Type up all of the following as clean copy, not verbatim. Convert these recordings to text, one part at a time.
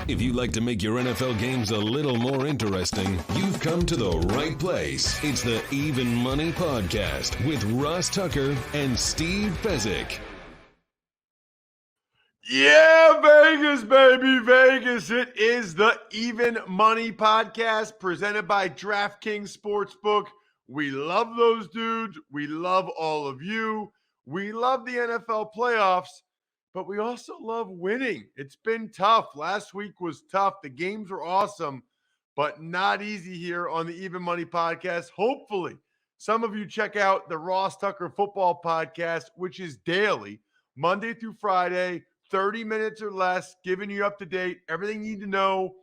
If you'd like to make your NFL games a little more interesting, you've come to the right place. It's the Even Money Podcast with Ross Tucker and Steve Fezzik. Yeah, Vegas, baby, Vegas. It is the Even Money Podcast presented by DraftKings Sportsbook. We love those dudes. We love all of you. We love the NFL playoffs, but we also love winning. It's been tough. Last week was tough. The games were awesome, but not easy here on the Even Money Podcast. Hopefully, some of you check out the Ross Tucker Football Podcast, which is daily, Monday through Friday, 30 minutes or less, giving you up to date, everything you need to know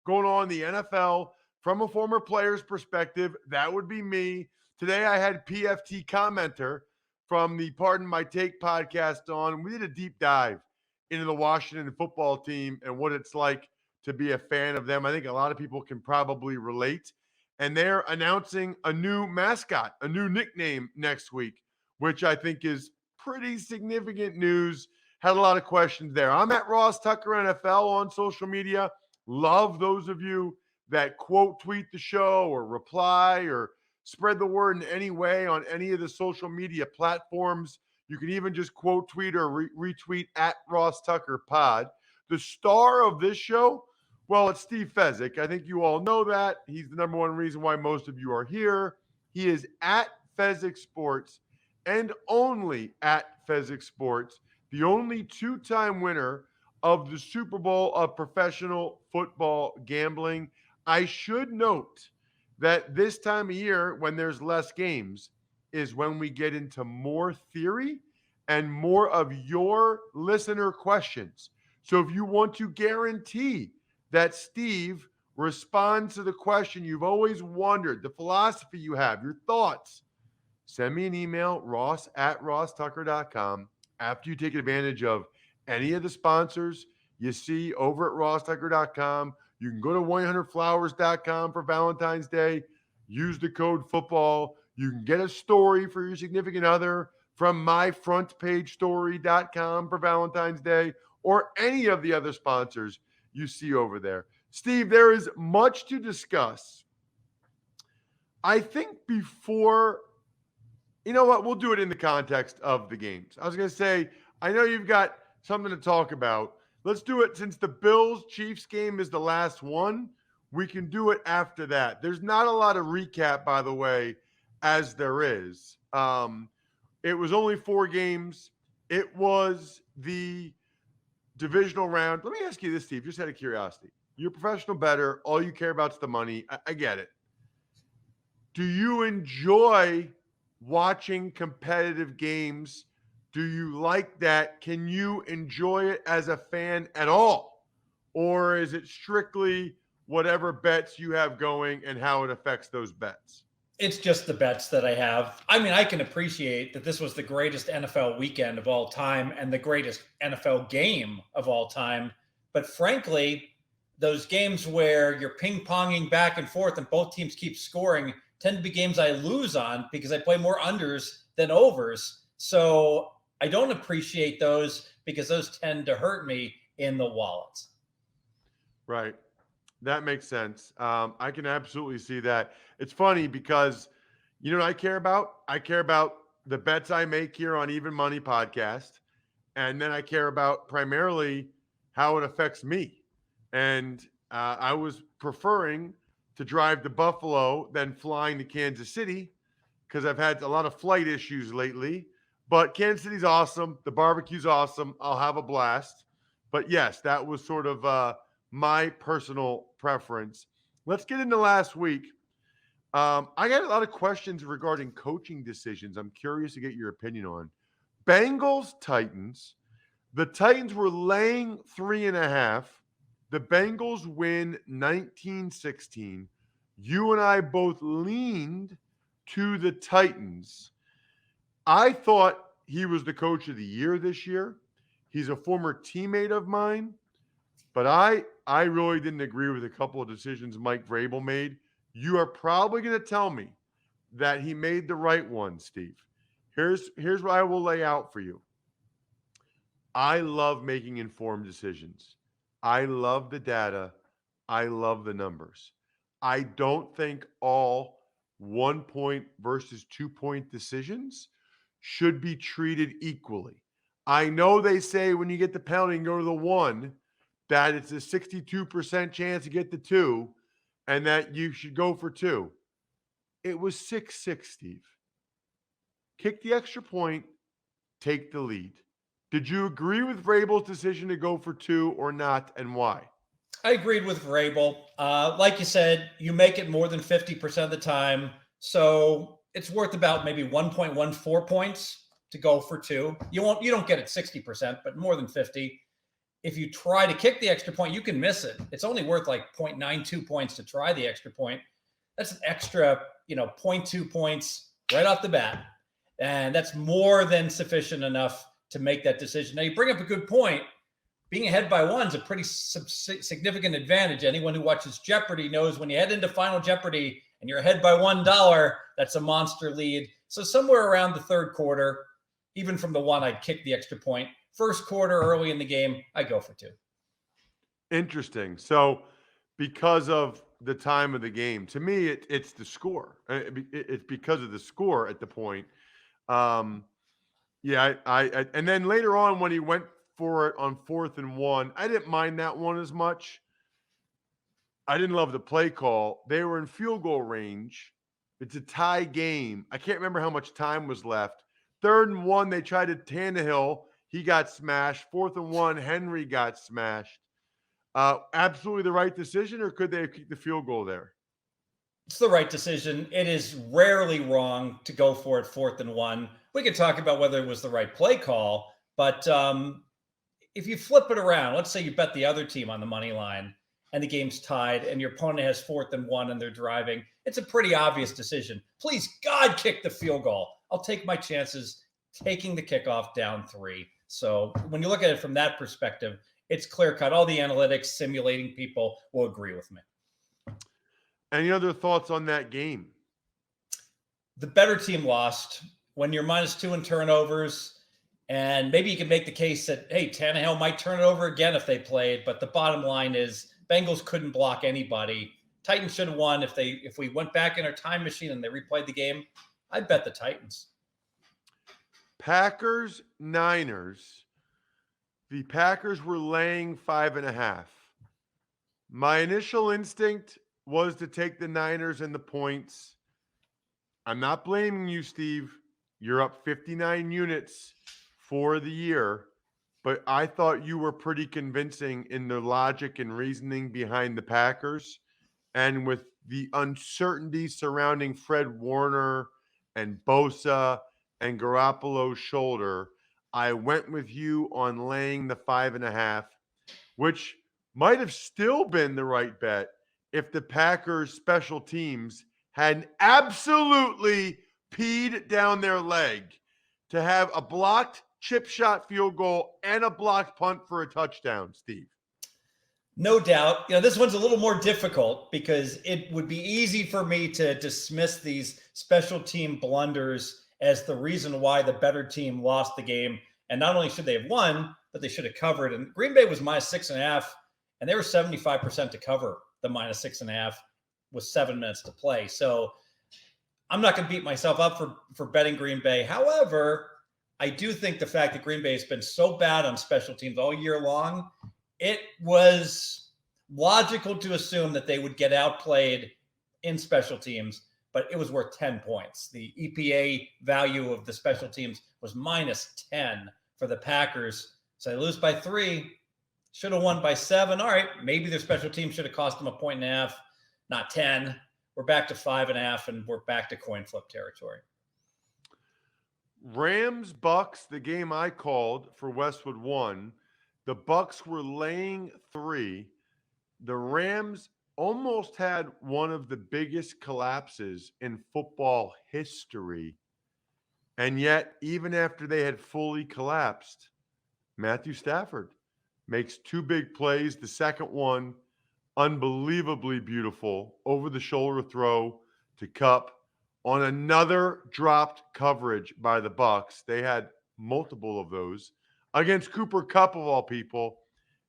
going on in the NFL from a former player's perspective. That would be me. Today I had PFT commenter from the Pardon My Take podcast on. We did a deep dive into the Washington football team and what it's like to be a fan of them. I think a lot of people can probably relate. And they're announcing a new mascot, a new nickname next week, which I think is pretty significant news. Had a lot of questions there. I'm at Ross Tucker NFL on social media. Love those of you that quote tweet the show or reply or spread the word in any way on any of the social media platforms. You can even just quote tweet or retweet at Ross Tucker Pod. The star of this show, well, it's Steve Fezzik. I think you all know that. He's the number one reason why most of you are here. He is at Fezzik Sports and only at Fezzik Sports, the only two-time winner of the Super Bowl of professional football gambling. I should note that this time of year, when there's less games, is when we get into more theory and more of your listener questions. So if you want to guarantee that Steve responds to the question you've always wondered, the philosophy you have, your thoughts, send me an email, ross@rosstucker.com. After you take advantage of any of the sponsors you see over at rosstucker.com, you can go to 100flowers.com for Valentine's Day. Use the code football. You can get a story for your significant other from myfrontpagestory.com for Valentine's Day, or any of the other sponsors you see over there. Steve, there is much to discuss. I think before, you know what, we'll do it in the context of the games. I was going to say, I know you've got something to talk about. Let's do it since the Bills-Chiefs game is the last one. We can do it after that. There's not a lot of recap, by the way, as there is. It was only 4 games. It was the divisional round. Let me ask you this, Steve, just out of curiosity. You're a professional bettor. All you care about is the money. I get it. Do you enjoy watching competitive games? Do you like that? Can you enjoy it as a fan at all? Or is it strictly whatever bets you have going and how it affects those bets? It's just the bets that I have. I mean, I can appreciate that this was the greatest NFL weekend of all time and the greatest NFL game of all time. But frankly, those games where you're ping-ponging back and forth and both teams keep scoring tend to be games I lose on because I play more unders than overs. So I don't appreciate those because those tend to hurt me in the wallet. Right. That makes sense. I can absolutely see that. It's funny because, you know what I care about? I care about the bets I make here on Even Money Podcast. And then I care about primarily how it affects me. And I was preferring to drive to Buffalo than flying to Kansas City because I've had a lot of flight issues lately. But Kansas City's awesome. The barbecue's awesome. I'll have a blast. But yes, that was sort of my personal preference. Let's get into last week. I got a lot of questions regarding coaching decisions. I'm curious to get your opinion on. Bengals, Titans. The Titans were laying 3.5. The Bengals win 19-16. You and I both leaned to the Titans. I thought he was the coach of the year this year. He's a former teammate of mine. But I really didn't agree with a couple of decisions Mike Vrabel made. You are probably going to tell me that he made the right one, Steve. Here's what I will lay out for you. I love making informed decisions. I love the data. I love the numbers. I don't think all 1 point versus 2 point decisions should be treated equally. I know they say when you get the penalty and go to the one, that it's a 62% chance to get the two and that you should go for two. It was 6-6, Steve. Kick the extra point, take the lead. Did you agree with Vrabel's decision to go for two or not, and why? I agreed with Vrabel. Like you said, you make it more than 50% of the time. So it's worth about maybe 1.14 points to go for two. You don't get it 60%, but more than 50. If you try to kick the extra point, you can miss it. It's only worth like 0.92 points to try the extra point. That's an extra, 0.2 points right off the bat. And that's more than sufficient enough to make that decision. Now, you bring up a good point. Being ahead by one is a pretty significant advantage. Anyone who watches Jeopardy knows when you head into Final Jeopardy and you're ahead by $1, that's a monster lead. So somewhere around the third quarter, even from the one, I'd kick the extra point. First quarter, early in the game, I go for two. Interesting. So because of the time of the game, to me, it's the score. It's because of the score at the point. Yeah, I and then later on when he went for it on 4th and 1, I didn't mind that one as much. I didn't love the play call. They were in field goal range. It's a tie game. I can't remember how much time was left. 3rd and 1, they tried to Tannehill. He got smashed. 4th and 1, Henry got smashed. Absolutely the right decision, or could they have kicked the field goal there? It's the right decision. It is rarely wrong to go for it 4th and 1. We could talk about whether it was the right play call, but if you flip it around, let's say you bet the other team on the money line and the game's tied and your opponent has 4th and 1 and they're driving, it's a pretty obvious decision. Please, God, kick the field goal. I'll take my chances taking the kickoff down 3. So when you look at it from that perspective, it's clear cut. All the analytics simulating people will agree with me. Any other thoughts on that game? The better team lost. When you're -2 in turnovers, and maybe you can make the case that, hey, Tannehill might turn it over again if they played, but the bottom line is Bengals couldn't block anybody. Titans should have won. If we went back in our time machine and they replayed the game, I'd bet the Titans. Packers, Niners. The Packers were laying 5.5. My initial instinct was to take the Niners and the points. I'm not blaming you, Steve. You're up 59 units for the year, but I thought you were pretty convincing in the logic and reasoning behind the Packers. And with the uncertainty surrounding Fred Warner and Bosa and Garoppolo's shoulder, I went with you on laying the 5.5, which might have still been the right bet if the Packers special teams hadn't absolutely peed down their leg to have a blocked chip shot field goal and a blocked punt for a touchdown, Steve. No doubt. This one's a little more difficult because it would be easy for me to dismiss these special team blunders as the reason why the better team lost the game. And not only should they have won, but they should have covered. And Green Bay was -6.5, and they were 75% to cover the -6.5 with 7 minutes to play. So I'm not going to beat myself up for betting Green Bay. However, I do think the fact that Green Bay has been so bad on special teams all year long, it was logical to assume that they would get outplayed in special teams, but it was worth 10 points. The EPA value of the special teams was -10 for the Packers. So they lose by 3, should have won by 7. All right, maybe their special team should have cost them 1.5, not 10. We're back to 5.5, and we're back to coin flip territory. Rams, Bucks, the game I called for Westwood 1. The Bucks were laying 3. The Rams almost had one of the biggest collapses in football history. And yet, even after they had fully collapsed, Matthew Stafford makes 2 big plays. The second one, unbelievably beautiful, over-the-shoulder throw to Kupp on another dropped coverage by the Bucks. They had multiple of those against Cooper Kupp of all people,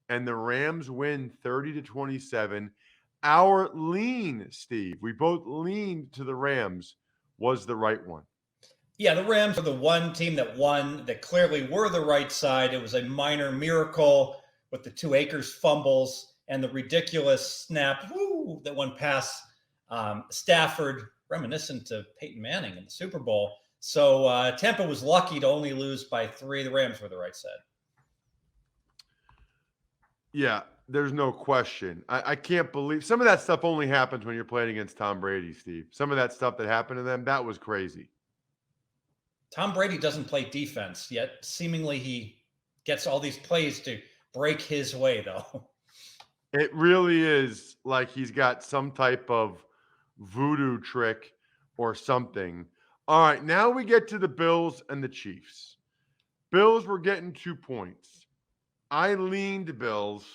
and the Rams win 30-27. Our lean, Steve, we both leaned to the Rams, was the right one. Yeah, the Rams are the one team that won, that clearly were the right side. It was a minor miracle with the 2 Akers fumbles and the ridiculous snap that went past Stafford, reminiscent of Peyton Manning in the Super Bowl. So Tampa was lucky to only lose by 3. The Rams were the right side. Yeah, there's no question. I can't believe some of that stuff only happens when you're playing against Tom Brady, Steve. Some of that stuff that happened to them, that was crazy. Tom Brady doesn't play defense, yet seemingly he gets all these plays to break his way, though. It really is like he's got some type of voodoo trick or something. All right, now we get to the Bills and the Chiefs. Bills were getting 2 points. I leaned Bills.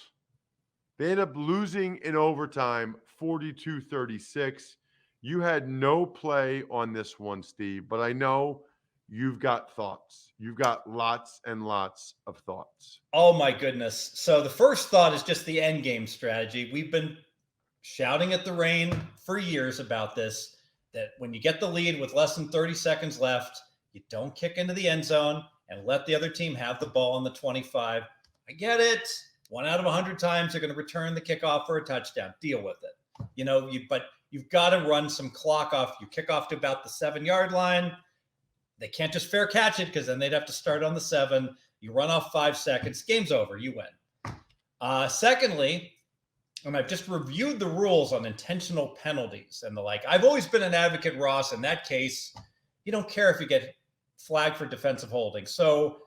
They ended up losing in overtime 42-36. You had no play on this one, Steve, but I know you've got thoughts. You've got lots and lots of thoughts. Oh, my goodness. So the first thought is just the end game strategy. We've been shouting at the rain for years about this, that when you get the lead with less than 30 seconds left, you don't kick into the end zone and let the other team have the ball on the 25. I get it. 1 out of 100 times they're going to return the kickoff for a touchdown. Deal with it. But you've got to run some clock off. You kick off to about the 7-yard line. They can't just fair catch it because then they'd have to start on the 7. You run off 5 seconds. Game's over. You win. Secondly, and I've just reviewed the rules on intentional penalties and the like. I've always been an advocate, Ross. In that case, you don't care if you get flagged for defensive holding. So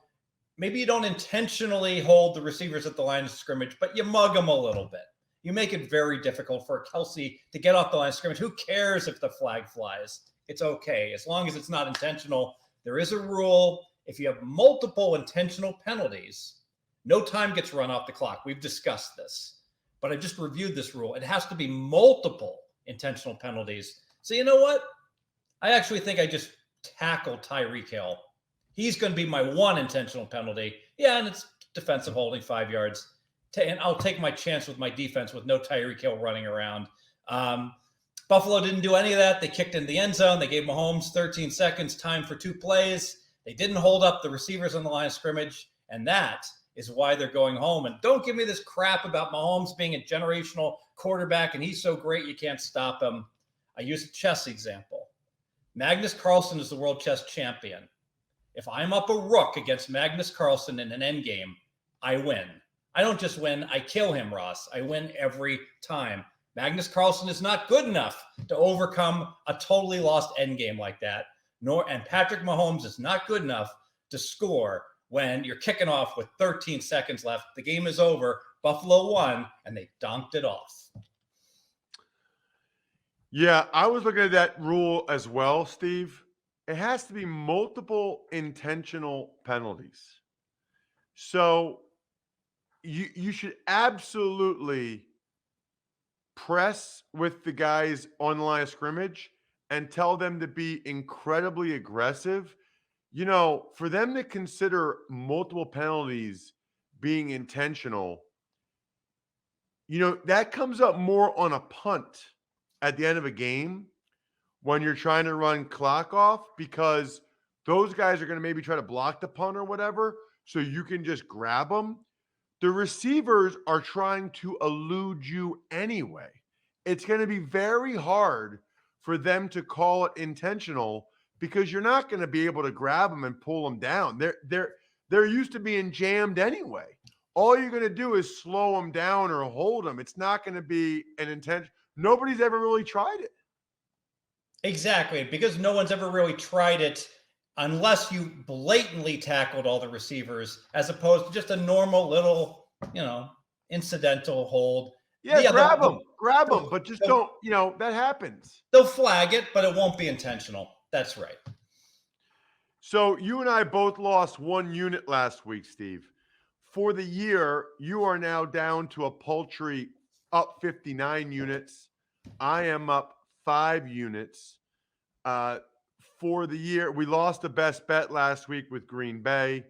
maybe you don't intentionally hold the receivers at the line of scrimmage, but you mug them a little bit. You make it very difficult for Kelsey to get off the line of scrimmage. Who cares if the flag flies? It's okay. As long as it's not intentional. There is a rule. If you have multiple intentional penalties, no time gets run off the clock. We've discussed this, but I just reviewed this rule. It has to be multiple intentional penalties. So you know what? I actually think I just tackled Tyreek Hill. He's going to be my one intentional penalty. Yeah, and it's defensive holding 5 yards. And I'll take my chance with my defense with no Tyreek Hill running around. Buffalo didn't do any of that. They kicked in the end zone. They gave Mahomes 13 seconds, time for 2 plays. They didn't hold up the receivers on the line of scrimmage, and that is why they're going home. And don't give me this crap about Mahomes being a generational quarterback and he's so great you can't stop him. I use a chess example. Magnus Carlsen is the world chess champion. If I'm up a rook against Magnus Carlsen in an end game, I win. I don't just win, I kill him, Ross. I win every time. Magnus Carlsen is not good enough to overcome a totally lost end game like that. And Patrick Mahomes is not good enough to score when you're kicking off with 13 seconds left. The game is over. Buffalo won, and they donked it off. Yeah, I was looking at that rule as well, Steve. It has to be multiple intentional penalties. So you should absolutely press with the guys on the line of scrimmage and tell them to be incredibly aggressive. For them to consider multiple penalties being intentional, that comes up more on a punt at the end of a game when you're trying to run clock off, because those guys are going to maybe try to block the punt or whatever, so you can just grab them. The receivers are trying to elude you anyway. It's going to be very hard for them to call it intentional because you're not going to be able to grab them and pull them down. They're used to being jammed anyway. All you're going to do is slow them down or hold them. It's not going to be an intention. Nobody's ever really tried it. Exactly, because no one's ever really tried it unless you blatantly tackled all the receivers, as opposed to just a normal little, incidental hold. Yeah, grab them, but just don't, that happens. They'll flag it, but it won't be intentional. That's right. So you and I both lost 1 unit last week, Steve. For the year, you are now down to a paltry up 59 units. I am up 5 units. For the year, we lost the best bet last week with Green Bay,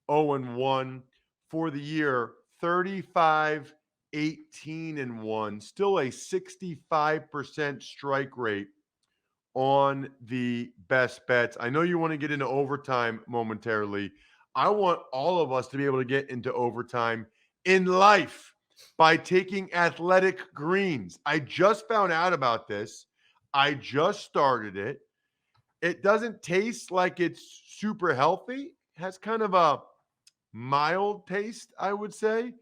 0-1. For the year, 35, 18, and 1. Still a 65% strike rate on the best bets. I know you want to get into overtime momentarily. I want all of us to be able to get into overtime in life by taking athletic greens. I just found out about this. I just started it. It doesn't taste like it's super healthy. It has kind of a mild taste, I would say.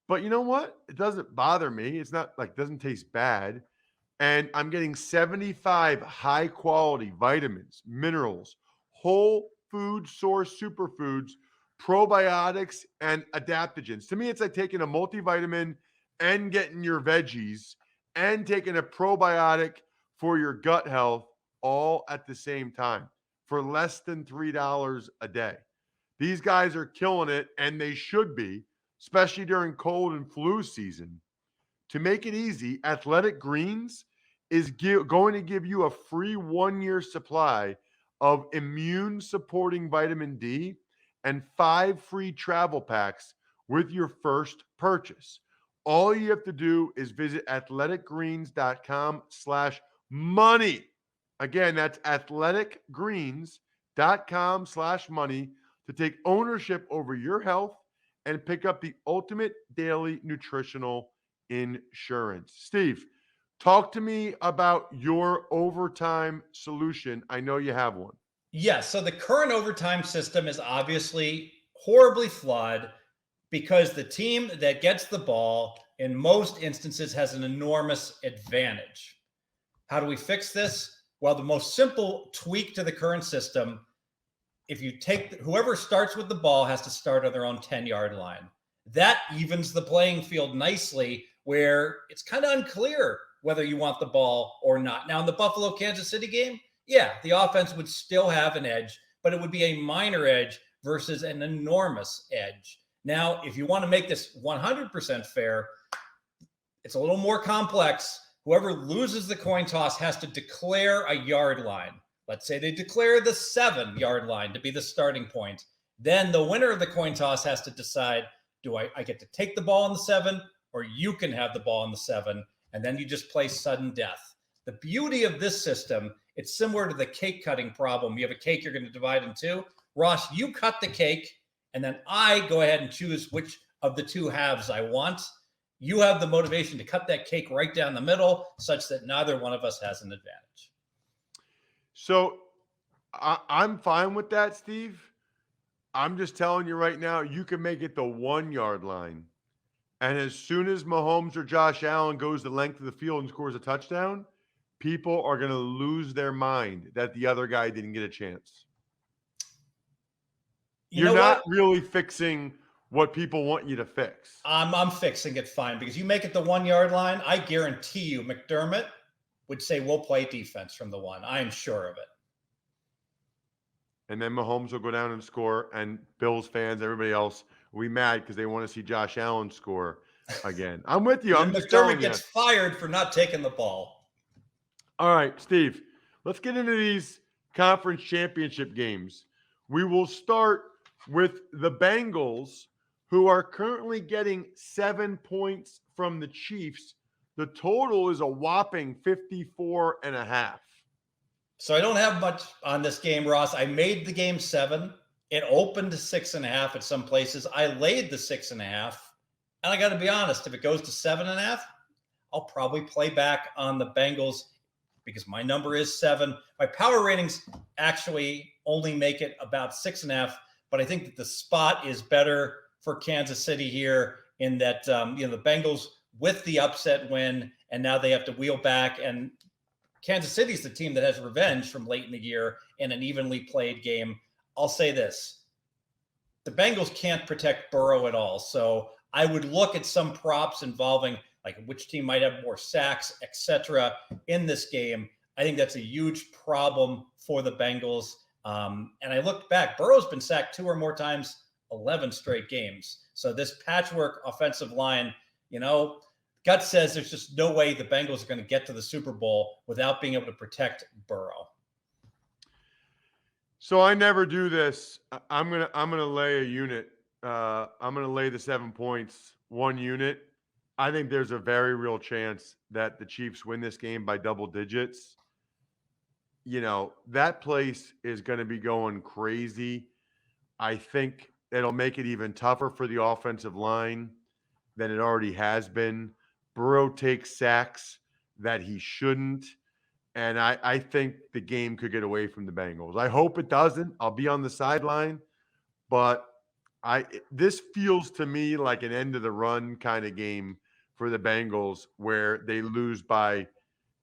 But you know what? It doesn't bother me. It's not like it doesn't taste bad. And I'm getting 75 high quality vitamins, minerals, whole food source superfoods, probiotics, and adaptogens. To me, it's like taking a multivitamin and getting your veggies and taking a probiotic for your gut health all at the same time for less than $3 a day. These guys are killing it, and they should be, especially during cold and flu season. To make it easy, Athletic Greens is going to give you a free 1-year supply of immune supporting vitamin D and 5 free travel packs with your first purchase. All you have to do is visit athleticgreens.com/money. Again, that's athleticgreens.com/money to take ownership over your health and pick up the ultimate daily nutritional insurance. Steve, talk to me about your overtime solution. I know you have one. Yes. So the current overtime system is obviously horribly flawed because the team that gets the ball in most instances has an enormous advantage. How do we fix this? Well, the most simple tweak to the current system, if you take whoever starts with the ball has to start on their own 10-yard line. That evens the playing field nicely where it's kind of unclear whether you want the ball or not. Now, in the Buffalo Kansas City game, yeah, the offense would still have an edge, but it would be a minor edge versus an enormous edge. Now, if you want to make this 100% fair, it's a little more complex. Whoever loses the coin toss has to declare a yard line. Let's say they declare the 7-yard line to be the starting point. Then the winner of the coin toss has to decide, do I get to take the ball on the 7, or you can have the ball on the 7, and then you just play sudden death. The beauty of this system, it's similar to the cake cutting problem. You have a cake you're going to divide in two. Ross, you cut the cake, and then I go ahead and choose which of the two halves I want. You have the motivation to cut that cake right down the middle such that neither one of us has an advantage. So I'm fine with that, Steve. I'm just telling you right now, you can make it the 1-yard line. And as soon as Mahomes or Josh Allen goes the length of the field and scores a touchdown, people are going to lose their mind that the other guy didn't get a chance. You're not really fixing what people want you to fix. I'm fixing it fine because you make it the 1-yard line. I guarantee you McDermott would say, we'll play defense from the 1. I'm sure of it. And then Mahomes will go down and score, and Bills fans, everybody else, will be mad because they want to see Josh Allen score again. I'm with you. I'm just telling you. McDermott gets fired for not taking the ball. All right, Steve, let's get into these conference championship games. We will start with the Bengals, who are currently getting 7 points from the Chiefs. The total is a whopping 54.5. So I don't have much on this game, Ross. I made the game 7. It opened to 6.5 at some places. I laid the 6.5. And I got to be honest, if it goes to 7.5, I'll probably play back on the Bengals because my number is 7. My power ratings actually only make it about 6.5, but I think that the spot is better for Kansas City here in that, the Bengals with the upset win, and now they have to wheel back. And Kansas City is the team that has revenge from late in the year in an evenly played game. I'll say this. The Bengals can't protect Burrow at all. So I would look at some props involving like which team might have more sacks, etc. in this game. I think that's a huge problem for the Bengals. And I looked back. Burrow's been sacked 2 or more times, 11 straight games. So this patchwork offensive line, gut says there's just no way the Bengals are going to get to the Super Bowl without being able to protect Burrow. So I never do this. I'm gonna lay a unit. I'm gonna lay the 7 points 1 unit. I think there's a very real chance that the Chiefs win this game by double digits. That place is going to be going crazy. I think it'll make it even tougher for the offensive line than it already has been. Burrow takes sacks that he shouldn't. And I think the game could get away from the Bengals. I hope it doesn't. I'll be on the sideline. But this feels to me like an end of the run kind of game for the Bengals where they lose by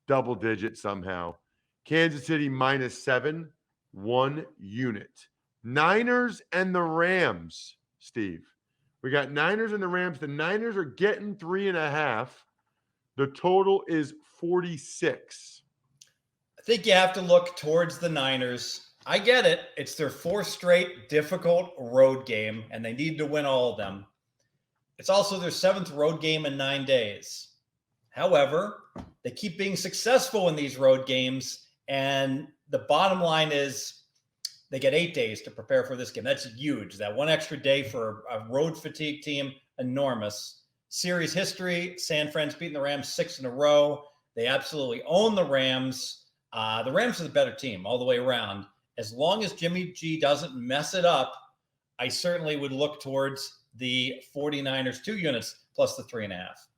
double digits somehow. Kansas City -7, 1 unit. Niners and the Rams, Steve. We got Niners and the Rams. The Niners are getting 3.5. The total is 46. I think you have to look towards the Niners. I get it. It's their 4th straight difficult road game, and they need to win all of them. It's also their 7th road game in 9 days. However, they keep being successful in these road games, and the bottom line is they get 8 days to prepare for this game. That's huge. That one extra day for a road fatigue team, enormous. Series history, San Fran's beating the Rams 6 in a row. They absolutely own the Rams. The Rams are the better team all the way around. As long as Jimmy G doesn't mess it up, I certainly would look towards the 49ers 2 units plus the 3.5.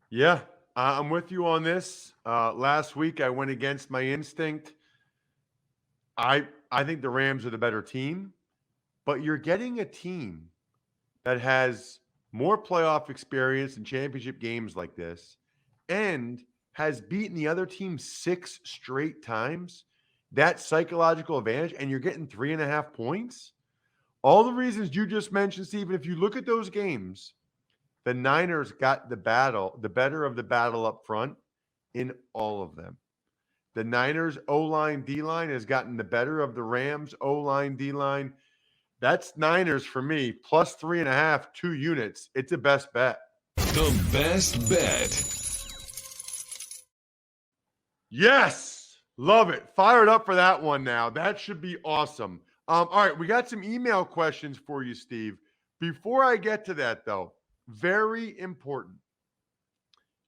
Yeah, I'm with you on this. Last week, I went against my instinct. I think the Rams are the better team, but you're getting a team that has more playoff experience in championship games like this and has beaten the other team 6 straight times. That psychological advantage, and you're getting 3.5 points. All the reasons you just mentioned, Stephen, if you look at those games, the Niners got the better of the battle up front in all of them. The Niners O-line, D-line has gotten the better of the Rams O-line, D-line. That's Niners for me, plus 3.5, 2 units. It's a best bet. The best bet. Yes. Love it. Fired up for that one now. That should be awesome. All right, we got some email questions for you, Steve. Before I get to that, though, very important.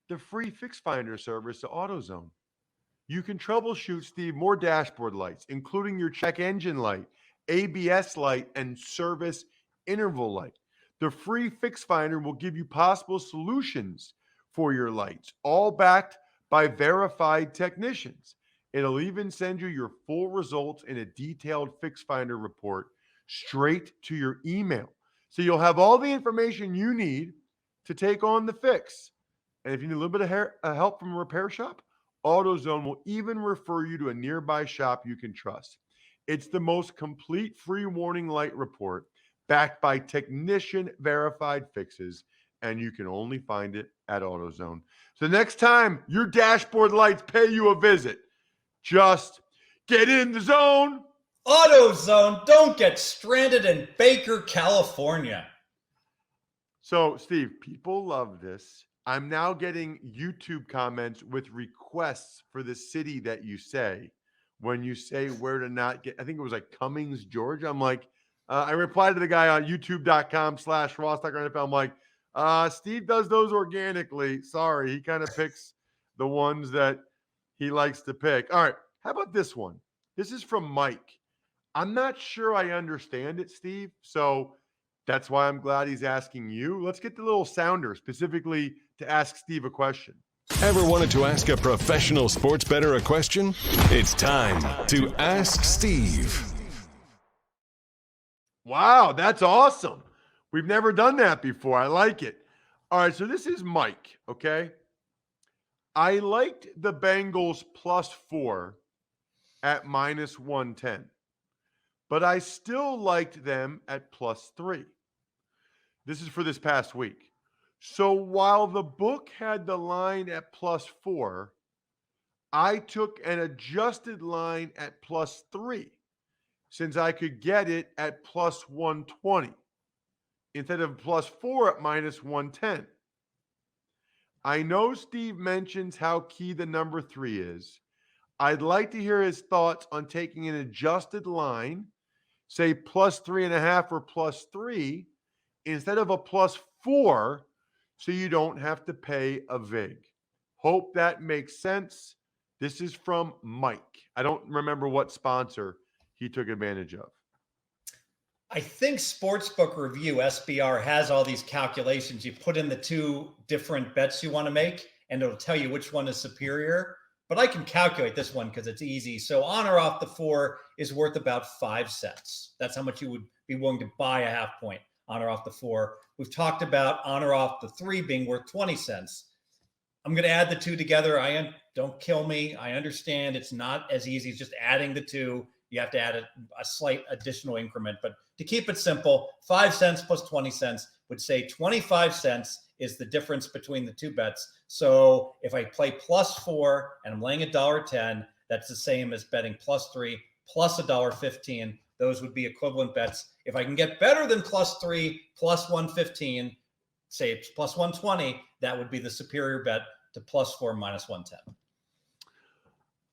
The free Fix Finder service to AutoZone. You can troubleshoot, Steve, more dashboard lights, including your check engine light, ABS light, and service interval light. The free Fix Finder will give you possible solutions for your lights, all backed by verified technicians. It'll even send you your full results in a detailed Fix Finder report straight to your email. So you'll have all the information you need to take on the fix. And if you need a little bit of help from a repair shop, AutoZone will even refer you to a nearby shop you can trust. It's the most complete free warning light report backed by technician verified fixes, and you can only find it at AutoZone. So next time your dashboard lights pay you a visit, just get in the zone. AutoZone, don't get stranded in Baker, California. So, Steve, people love this. I'm now getting YouTube comments with requests for the city that you say when you say where to not get. I think it was like Cummings, Georgia. I'm like, I replied to the guy on youtube.com/RossTuckerNFL. I'm like, Steve does those organically. Sorry, he kind of picks the ones that he likes to pick. All right, how about this one? This is from Mike. I'm not sure I understand it, Steve. So that's why I'm glad he's asking you. Let's get the little sounder specifically to ask Steve a question. Ever wanted to ask a professional sports bettor a question? It's time to Ask Steve. Wow, that's awesome. We've never done that before. I like it. All right, so this is Mike, okay? I liked the Bengals +4 at -110, but I still liked them at +3. This is for this past week. So while the book had the line at +4, I took an adjusted line at +3 since I could get it at +120 instead of +4 at -110. I know Steve mentions how key the number 3 is. I'd like to hear his thoughts on taking an adjusted line, say +3.5 or +3, instead of a +4 so you don't have to pay a vig. Hope that makes sense. This is from Mike. I don't remember what sponsor he took advantage of. I think Sportsbook Review, SBR, has all these calculations. You put in the two different bets you want to make, and it'll tell you which one is superior. But I can calculate this one because it's easy. So on or off the 4 is worth about 5 cents. That's how much you would be willing to buy a half point on or off the 4. We've talked about on or off the 3 being worth 20 cents. I'm going to add the two together. Don't kill me. I understand it's not as easy as just adding the two. You have to add a slight additional increment. But to keep it simple, 5 cents plus 20 cents would say 25 cents is the difference between the two bets. So if I play +4 and I'm laying $1.10, that's the same as betting +3 plus $1.15. Those would be equivalent bets. If I can get better than +3 plus 115, say it's plus 120, that would be the superior bet to +4 minus 110.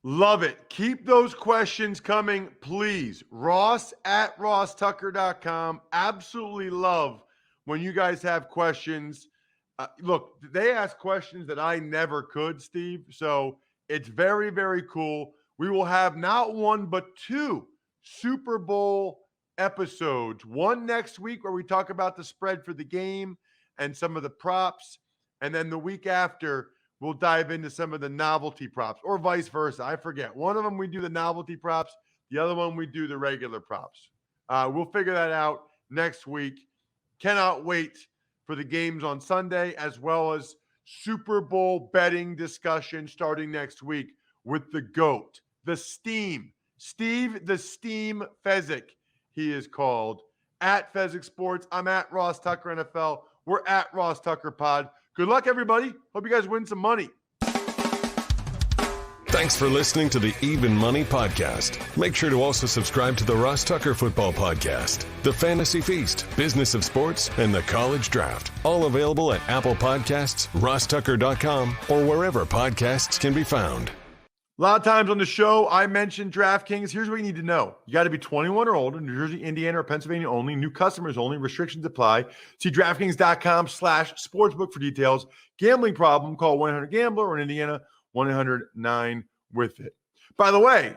Love it. Keep those questions coming, please. Ross@rosstucker.com. Absolutely love when you guys have questions. Look, they ask questions that I never could, Steve. So it's very, very cool. We will have not one, but 2 Super Bowl episodes. One next week where we talk about the spread for the game and some of the props. And then the week after, we'll dive into some of the novelty props, or vice versa. I forget. One of them we do the novelty props. The other one we do the regular props. We'll figure that out next week. Cannot wait for the games on Sunday, as well as Super Bowl betting discussion starting next week with the GOAT, the Steam, Steve the Steam Fezzik, he is called, at Fezzik Sports. I'm at Ross Tucker NFL. We're at Ross Tucker Pod. Good luck, everybody. Hope you guys win some money. Thanks for listening to the Even Money Podcast. Make sure to also subscribe to the Ross Tucker Football Podcast, the Fantasy Feast, Business of Sports, and the College Draft. All available at Apple Podcasts, rosstucker.com, or wherever podcasts can be found. A lot of times on the show, I mentioned DraftKings. Here's what you need to know. You got to be 21 or older, New Jersey, Indiana, or Pennsylvania only. New customers only. Restrictions apply. See DraftKings.com/sportsbook for details. Gambling problem, call 1-800-GAMBLER, or in Indiana, 1-800-9-WITH-IT. By the way,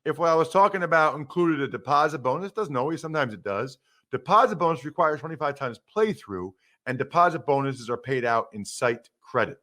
if what I was talking about included a deposit bonus, doesn't always, sometimes it does. Deposit bonus requires 25 times playthrough, and deposit bonuses are paid out in site credit.